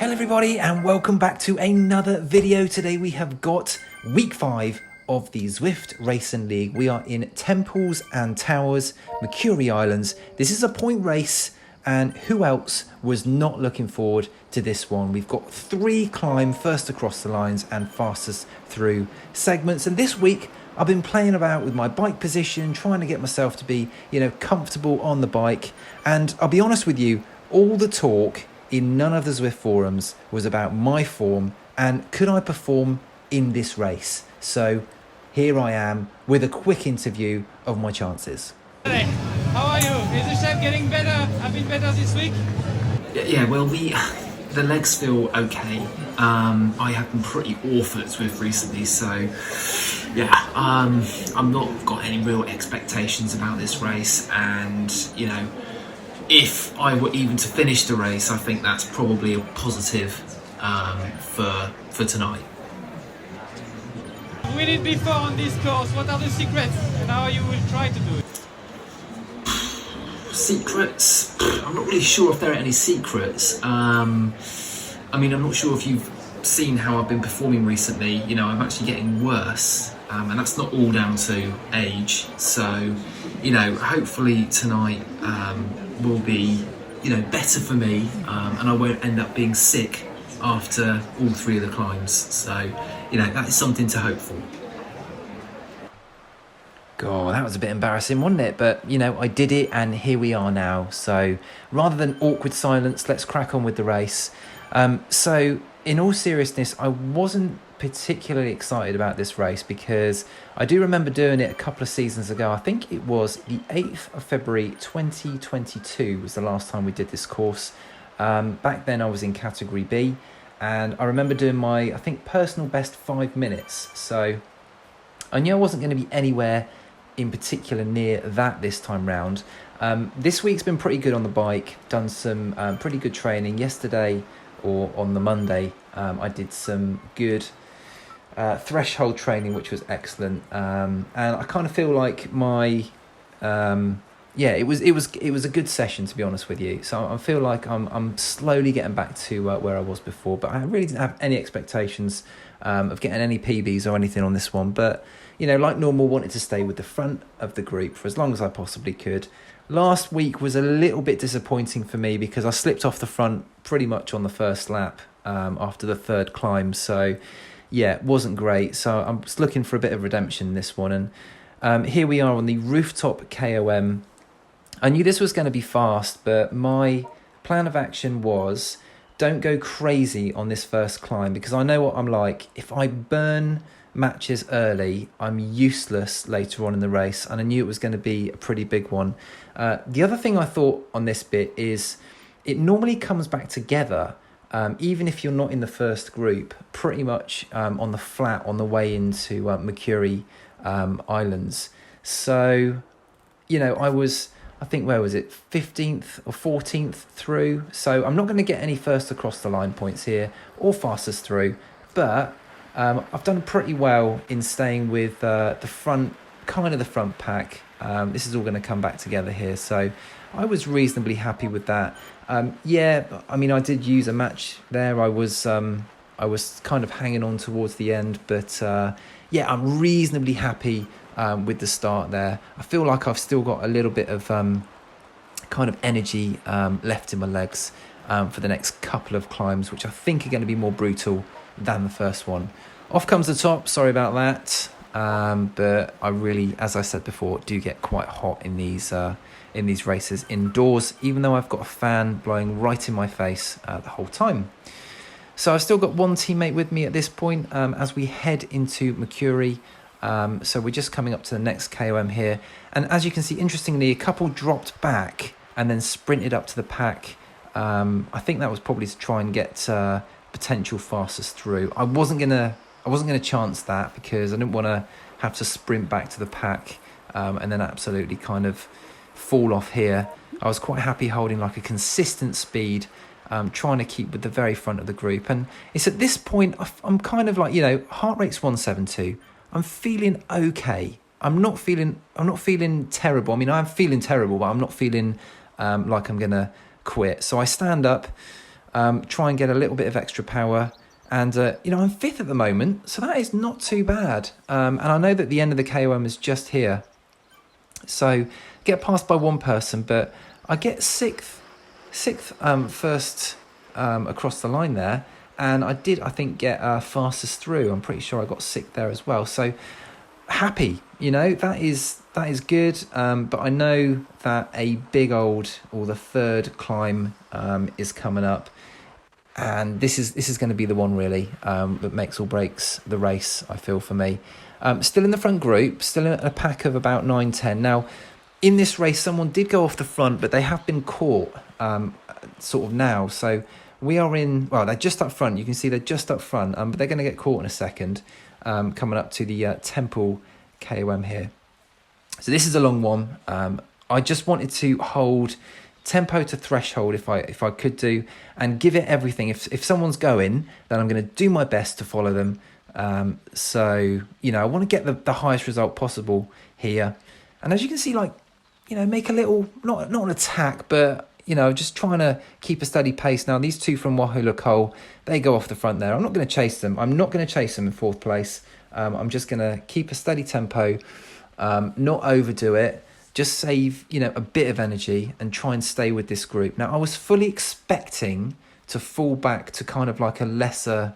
Hello everybody and welcome back to another video. Today we have got week 5 of the Zwift Racing League. We are in Temples and Towers, Makuri Islands. This is a point race and who else was not looking forward to this one? We've got 3 climb, first across the lines and fastest through segments. And this week I've been playing about with my bike position, trying to get myself to be, comfortable on the bike. And I'll be honest with you, all the talk in none of the Zwift forums was about my form and could I perform in this race. So here I am with a quick interview of my chances. Hey, how are you? Is the shape getting better? I've been better this week? Yeah, well, the legs feel okay. I have been pretty awful at Zwift recently, so yeah, I'm not got any real expectations about this race, and if I were even to finish the race, I think that's probably a positive for tonight. We did before on this course. What are the secrets and how you will try to do it? Secrets? I'm not really sure if there are any secrets. I'm not sure if you've seen how I've been performing recently. I'm actually getting worse, and that's not all down to age. So, hopefully tonight will be, better for me, and I won't end up being sick after all 3 of the climbs. So, that is something to hope for. God, that was a bit embarrassing, wasn't it? But, I did it and here we are now. So rather than awkward silence, let's crack on with the race. So in all seriousness, I wasn't particularly excited about this race because I do remember doing it a couple of seasons ago. I think it was the 8th of February 2022 was the last time we did this course. Back then I was in category B and I remember doing my, I think, personal best 5 minutes. So I knew I wasn't going to be anywhere in particular near that this time round. This week's been pretty good on the bike, done some pretty good training. Yesterday, or on the Monday, I did some good threshold training, which was excellent. And I kind of feel like my, it was a good session, to be honest with you. So I feel like I'm slowly getting back to where I was before, but I really didn't have any expectations of getting any PBs or anything on this one. But like normal, wanted to stay with the front of the group for as long as I possibly could. Last week was a little bit disappointing for me because I slipped off the front pretty much on the first lap after the 3rd climb. So yeah, it wasn't great. So I'm just looking for a bit of redemption in this one. And here we are on the Rooftop KOM. I knew this was going to be fast, but my plan of action was don't go crazy on this first climb because I know what I'm like. If I burn matches early, I'm useless later on in the race, and I knew it was going to be a pretty big one. The other thing I thought on this bit is it normally comes back together, even if you're not in the first group, pretty much on the flat on the way into Makuri Islands. So, I think, where was it, 15th or 14th through. So I'm not going to get any first across the line points here or fastest through, but I've done pretty well in staying with the front pack. This is all going to come back together here. So I was reasonably happy with that. I did use a match there. I was kind of hanging on towards the end, but I'm reasonably happy with the start there. I feel like I've still got a little bit of kind of energy left in my legs for the next couple of climbs, which I think are going to be more brutal than the first one. Off comes the top, sorry about that. But I really, as I said before, do get quite hot in these races indoors, even though I've got a fan blowing right in my face the whole time. So I've still got one teammate with me at this point as we head into Makuri. So we're just coming up to the next KOM here. And as you can see, interestingly, a couple dropped back and then sprinted up to the pack. I think that was probably to try and get potential fastest through. I wasn't gonna chance that because I didn't want to have to sprint back to the pack and then absolutely kind of fall off here. I was quite happy holding like a consistent speed, trying to keep with the very front of the group. And it's at this point I'm kind of like, heart rate's 172. I'm feeling okay. I'm not feeling terrible. I mean, I'm feeling terrible, but I'm not feeling like I'm gonna quit. So I stand up, try and get a little bit of extra power. And, you know, I'm 5th at the moment, so that is not too bad. And I know that the end of the KOM is just here. So get passed by one person, but I get sixth first across the line there. And I think, get fastest through. I'm pretty sure I got 6th there as well. So happy, you know, that is good. But I know that a big old, or the 3rd climb is coming up. And this is going to be the one really that makes or breaks the race, I feel, for me. Still in the front group, still in a pack of about 9-10. Now, in this race, someone did go off the front, but they have been caught sort of now. So we are in, well, they're just up front. You can see they're just up front, but they're going to get caught in a second coming up to the Temple KOM here. So this is a long one. I just wanted to hold tempo to threshold if I could do, and give it everything. If someone's going, then I'm going to do my best to follow them. So, you know, I want to get the highest result possible here. And as you can see, like, you know, make a little, not an attack, but, you know, just trying to keep a steady pace. Now, these two from Wahoo Kickr, they go off the front there. I'm not going to chase them. I'm not going to chase them in 4th place. I'm just going to keep a steady tempo, not overdo it. Just save, you know, a bit of energy and try and stay with this group. Now, I was fully expecting to fall back to kind of like a lesser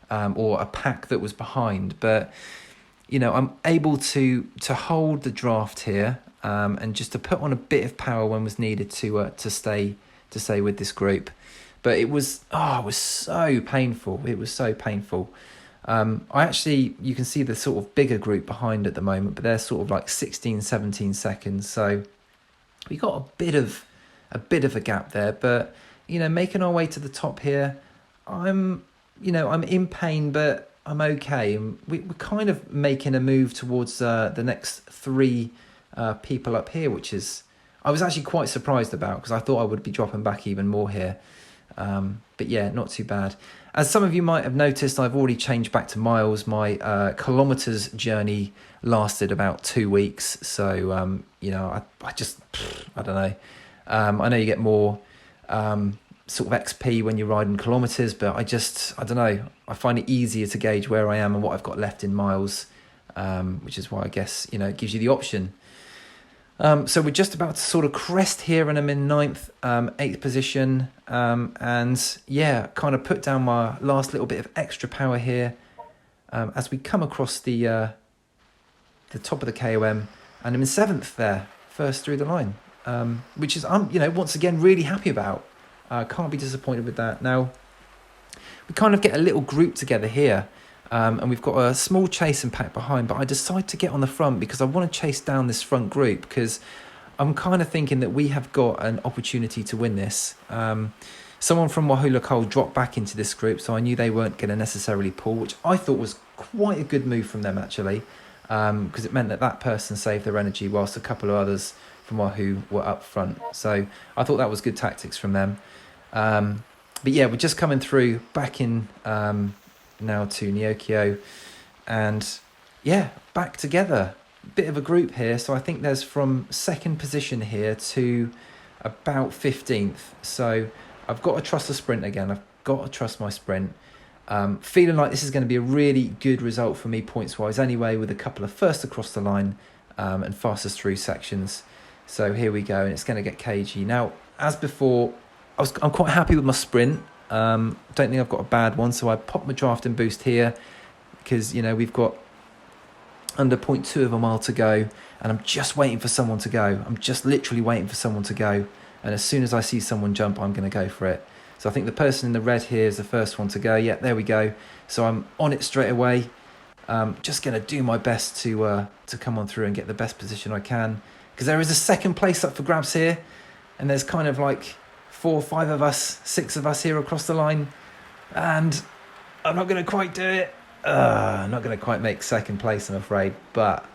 or a pack that was behind. But, you know, I'm able to hold the draft here and just to put on a bit of power when was needed to stay with this group. But it was so painful. It was so painful. You can see the sort of bigger group behind at the moment, but they're sort of like 16, 17 seconds. So we got a bit of a gap there, but, you know, making our way to the top here, I'm in pain, but I'm okay. And we're kind of making a move towards the next 3 people up here, which is, I was actually quite surprised about, because I thought I would be dropping back even more here. But yeah, not too bad. As some of you might have noticed, I've already changed back to miles. My kilometres journey lasted about 2 weeks. So, you know, I don't know. I know you get more sort of XP when you're riding kilometres, but I don't know. I find it easier to gauge where I am and what I've got left in miles, which is why I guess, you know, it gives you the option. So we're just about to sort of crest here, and I'm in 9th, 8th position, and yeah, kind of put down my last little bit of extra power here as we come across the top of the KOM, and I'm in 7th there, first through the line, which is I'm, you know, once again really happy about. Can't be disappointed with that. Now we kind of get a little group together here. And we've got a small chase and pack behind, but I decide to get on the front because I want to chase down this front group, because I'm kind of thinking that we have got an opportunity to win this. Someone from Wahoo Kickr dropped back into this group, so I knew they weren't going to necessarily pull, which I thought was quite a good move from them, actually, because it meant that person saved their energy whilst a couple of others from Wahoo were up front. So I thought that was good tactics from them. But yeah, we're just coming through back in... now to Neokyo, and yeah, back together, bit of a group here. So I think there's from 2nd position here to about 15th, so I've got to trust the sprint again. I've got to trust my sprint. Feeling like this is going to be a really good result for me points wise anyway, with a couple of first across the line and fastest through sections. So here we go, and it's going to get cagey. Now, as before, I'm quite happy with my sprint. Don't think I've got a bad one, so I popped my draft and boost here because, you know, we've got under 0.2 of a mile to go, and I'm just waiting for someone to go. I'm just literally waiting for someone to go, and as soon as I see someone jump, I'm going to go for it. So I think the person in the red here is the first one to go. Yeah, there we go. So I'm on it straight away. Just going to do my best to come on through and get the best position I can, because there is a 2nd place up for grabs here, and there's kind of like 4 or 5 of us, 6 of us here across the line, and I'm not going to quite do it. I'm not going to quite make 2nd place, I'm afraid, but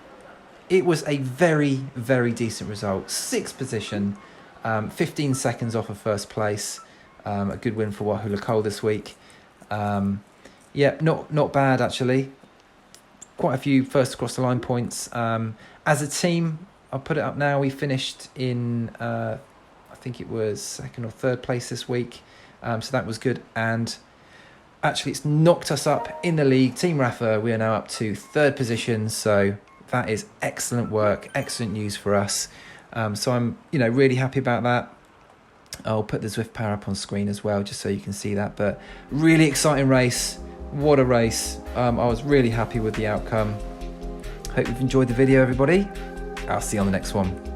it was a very, very decent result. 6th position, 15 seconds off of 1st place. A good win for Wahoo Kickr this week. Yeah, not bad actually. Quite a few first across the line points. As a team, I'll put it up now. We finished in I think it was 2nd or 3rd place this week. So that was good. And actually, it's knocked us up in the league. Team Rafa, we are now up to 3rd position. So that is excellent work, excellent news for us. So I'm, really happy about that. I'll put the Zwift power up on screen as well, just so you can see that. But really exciting race. What a race. I was really happy with the outcome. Hope you've enjoyed the video, everybody. I'll see you on the next one.